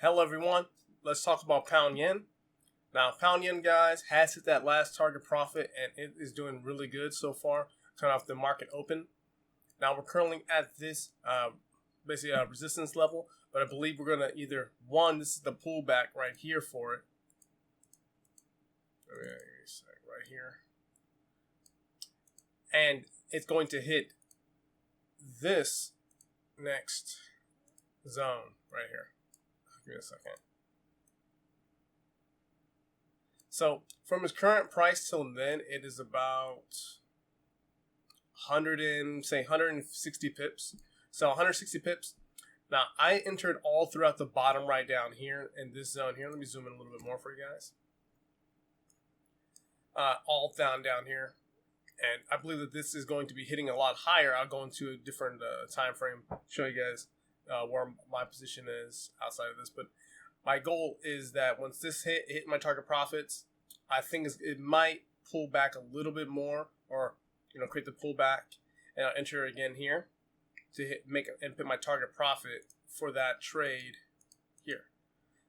Hello everyone, let's talk about pound yen. Now pound yen, guys, has hit that last target profit and it is doing really good so far, coming off the market open. Now we're currently at this basically a resistance level, but I believe we're going to either, this is the pullback right here for it. Right here. And it's going to hit this next zone right here. Give me a second. So from its current price till then, it is about 160 pips. So 160 pips. Now I entered all throughout the bottom right down here in this zone here. Let me zoom in a little bit more for you guys. All down here. And I believe that this is going to be hitting a lot higher. I'll go into a different time frame, show you guys where my position is outside of this. But my goal is that once this hit my target profits, I think it might pull back a little bit more, or create the pullback, and I'll enter again here to put my target profit for that trade here.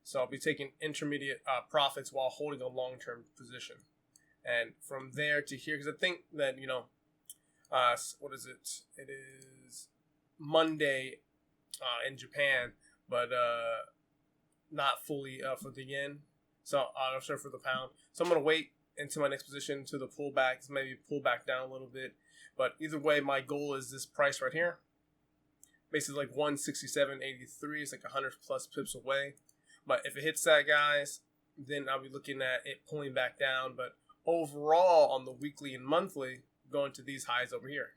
So I'll be taking intermediate profits while holding a long-term position. And from there to here, because I think that, what is it? It is Monday in Japan, but not fully for the yen. So I'm sure for the pound. So I'm going to wait into my next position to the pullback, maybe pull back down a little bit. But either way, my goal is this price right here. Basically like 167.83. It's like 100 plus pips away. But if it hits that, guys, then I'll be looking at it pulling back down. But overall, on the weekly and monthly, going to these highs over here.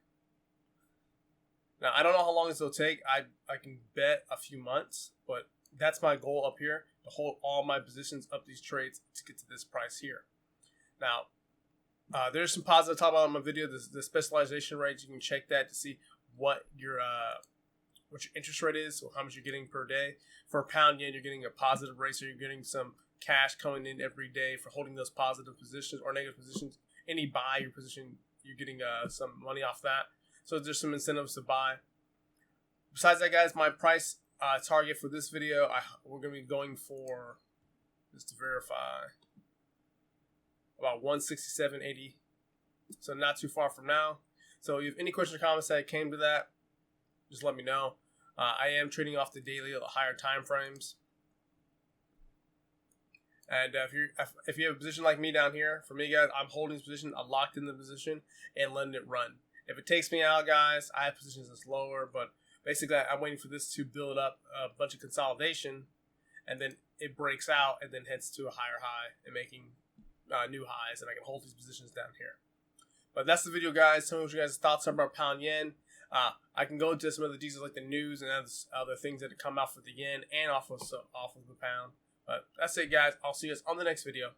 Now, I don't know how long this will take. I can bet a few months, but that's my goal up here, to hold all my positions up these trades to get to this price here. Now, there's some positive talk about on my video, the specialization rates. You can check that to see what your interest rate is, or how much you're getting per day. For pound yen, you're getting a positive rate, so you're getting some cash coming in every day for holding those positive positions or negative positions. Any buy your position, you're getting some money off that. So there's some incentives to buy. Besides that, guys, my price target for this video, we're going to be going for, just to verify, about 167.80. So not too far from now. So if you have any questions or comments that came to that, just let me know. I am trading off the daily at higher time frames. And if you have a position like me down here, for me, guys, I'm holding this position, I'm locked in the position and letting it run. If it takes me out, guys, I have positions that's lower, but basically I'm waiting for this to build up a bunch of consolidation, and then it breaks out and then heads to a higher high and making new highs, and I can hold these positions down here. But that's the video, guys. Tell me what you guys' thoughts are about pound yen. I can go into some of the details like the news and other things that come out for the yen and off of the pound. But that's it, guys. I'll see you guys on the next video.